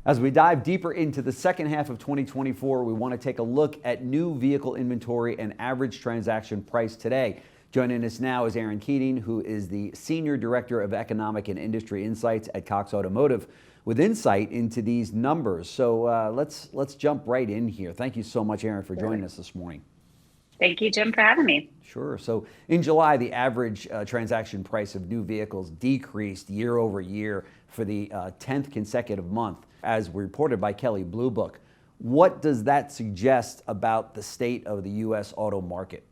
As we dive deeper into the second half of 2024, we want to take a look at new vehicle inventory and average transaction price today. Joining us now is Erin Keating, who is the Senior Director of Economic and Industry Insights at Cox Automotive, with insight into these numbers. So let's jump right in here. Thank you so much, Erin, for joining us this morning. Thank you, Jim, for having me. Sure. So in July, the average transaction price of new vehicles decreased year over year for the 10th consecutive month, as reported by Kelley Blue Book. What does that suggest about the state of the U.S. auto market?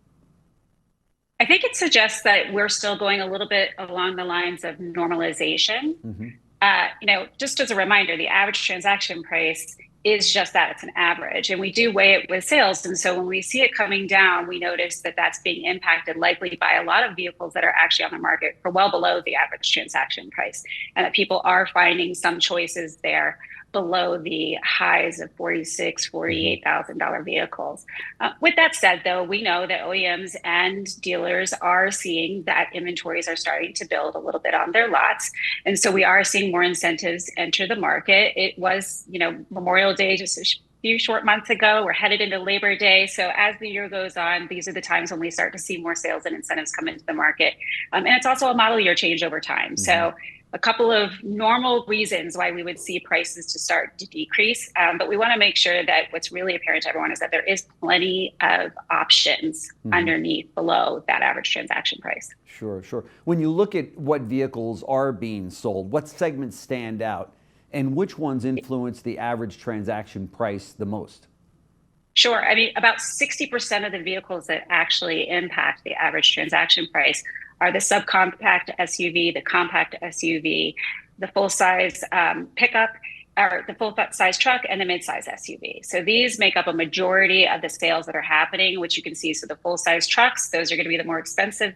I think it suggests that we're still going a little bit along the lines of normalization. Just as a reminder, the average transaction price is just that, it's an average, and we do weigh it with sales. And so when we see it coming down, we notice that that's being impacted likely by a lot of vehicles that are actually on the market for well below the average transaction price, and that people are finding some choices there below the highs of $46,000, $48,000 vehicles. With that said, though, we know that OEMs and dealers are seeing that inventories are starting to build a little bit on their lots. And so we are seeing more incentives enter the market. It was, Memorial Day just a few short months ago. We're headed into Labor Day. So as the year goes on, these are the times when we start to see more sales and incentives come into the market. And it's also a model year change over time. So a couple of normal reasons why we would see prices to start to decrease. But we want to make sure that what's really apparent to everyone is that there is plenty of options underneath below that average transaction price. Sure. When you look at what vehicles are being sold, what segments stand out and which ones influence the average transaction price the most? Sure. I mean, about 60% of the vehicles that actually impact the average transaction price are the subcompact SUV, the compact SUV, the full-size pickup, or the full-size truck, and the mid-size SUV. So these make up a majority of the sales that are happening, which you can see. So the full-size trucks, those are going to be the more expensive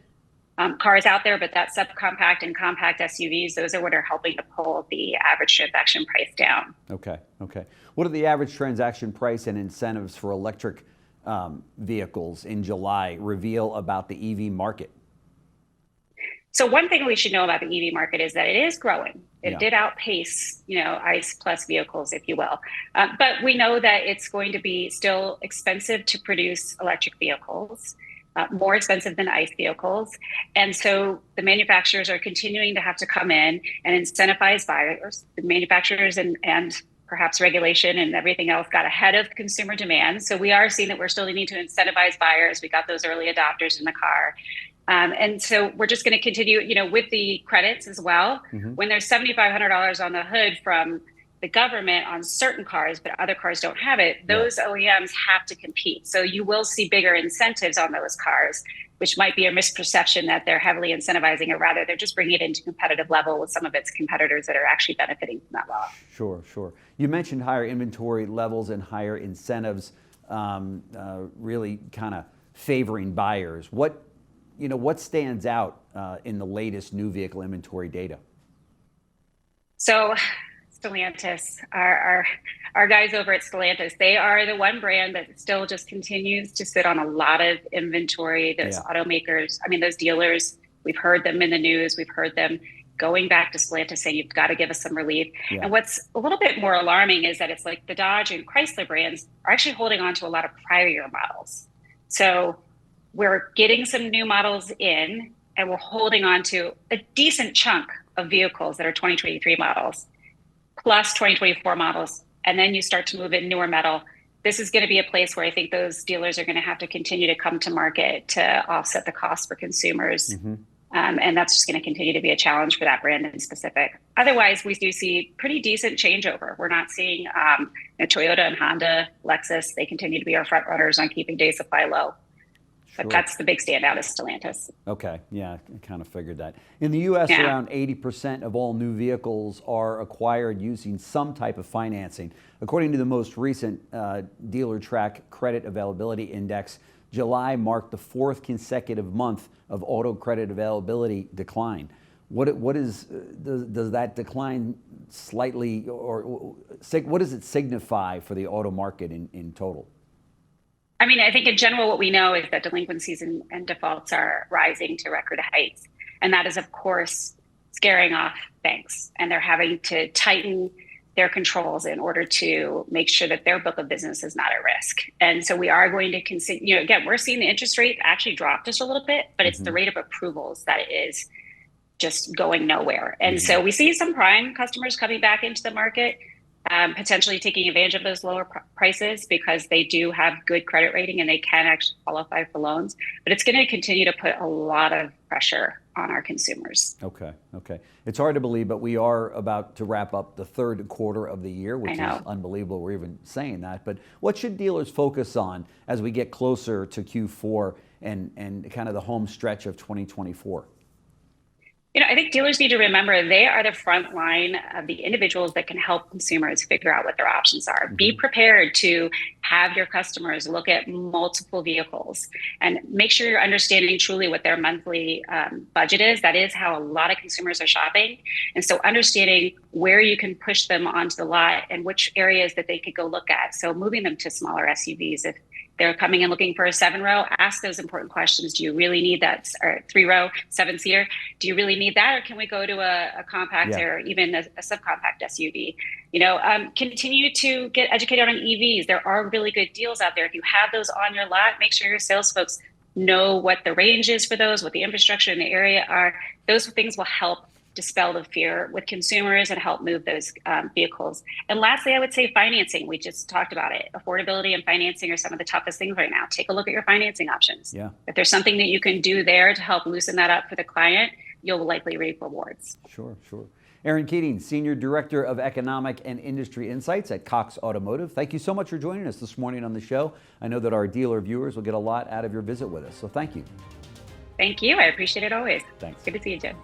cars out there, but that subcompact and compact SUVs, those are what are helping to pull the average transaction price down. Okay. What are the average transaction price and incentives for electric vehicles in July reveal about the EV market? So one thing we should know about the EV market is that it is growing. It did outpace, ICE plus vehicles, if you will. But we know that it's going to be still expensive to produce electric vehicles, more expensive than ICE vehicles. And so the manufacturers are continuing to have to come in and incentivize buyers. The manufacturers and perhaps regulation and everything else got ahead of consumer demand. So we are seeing that we're still needing to incentivize buyers. We got those early adopters in the car. And so we're just going to continue, with the credits as well. When there's $7,500 on the hood from the government on certain cars, but other cars don't have it, those OEMs have to compete. So you will see bigger incentives on those cars, which might be a misperception that they're heavily incentivizing, or rather they're just bringing it into competitive level with some of its competitors that are actually benefiting from that law. Sure. You mentioned higher inventory levels and higher incentives really kind of favoring buyers. What stands out in the latest new vehicle inventory data? So Stellantis, our guys over at Stellantis, they are the one brand that still just continues to sit on a lot of inventory. Those automakers, those dealers, we've heard them in the news. We've heard them going back to Stellantis saying, you've got to give us some relief. And what's a little bit more alarming is that it's like the Dodge and Chrysler brands are actually holding on to a lot of prior year models. So we're getting some new models in, and we're holding on to a decent chunk of vehicles that are 2023 models, plus 2024 models. And then you start to move in newer metal. This is going to be a place where I think those dealers are going to have to continue to come to market to offset the cost for consumers. And that's just going to continue to be a challenge for that brand in specific. Otherwise, we do see pretty decent changeover. We're not seeing Toyota and Honda, Lexus, they continue to be our front runners on keeping day supply low. But that's the big standout is Stellantis. Okay, I kind of figured that. In the U.S., around 80% of all new vehicles are acquired using some type of financing. According to the most recent Dealer Track Credit Availability Index, July marked the fourth consecutive month of auto credit availability decline. Does that decline slightly, or what does it signify for the auto market in total? I think in general, what we know is that delinquencies and defaults are rising to record heights. And that is, of course, scaring off banks. And they're having to tighten their controls in order to make sure that their book of business is not at risk. And so we are going to consider, again, we're seeing the interest rate actually drop just a little bit, but it's the rate of approvals that is just going nowhere. And so we see some prime customers coming back into the market, potentially taking advantage of those lower prices because they do have good credit rating and they can actually qualify for loans. But it's going to continue to put a lot of pressure on our consumers. Okay. It's hard to believe, but we are about to wrap up the third quarter of the year, which is unbelievable. We're even saying that. But what should dealers focus on as we get closer to Q4 and kind of the home stretch of 2024? I think dealers need to remember they are the front line of the individuals that can help consumers figure out what their options are. Be prepared to have your customers look at multiple vehicles and make sure you're understanding truly what their monthly budget is. That is how a lot of consumers are shopping. And so understanding where you can push them onto the lot and which areas that they could go look at. So moving them to smaller SUVs. If they're coming in looking for a 7-row, ask those important questions. Do you really need that, or 3-row, 7-seater? Do you really need that? Or can we go to a compact or even a subcompact SUV? Continue to get educated on EVs. There are really good deals out there. If you have those on your lot, make sure your sales folks know what the range is for those, what the infrastructure in the area are. Those things will help dispel the fear with consumers and help move those vehicles. And lastly, I would say financing. We just talked about it. Affordability and financing are some of the toughest things right now. Take a look at your financing options. If there's something that you can do there to help loosen that up for the client, you'll likely reap rewards. Sure. Erin Keating, Senior Director of Economic and Industry Insights at Cox Automotive. Thank you so much for joining us this morning on the show. I know that our dealer viewers will get a lot out of your visit with us, so thank you. Thank you. I appreciate it always. Thanks. Good to see you, Jim.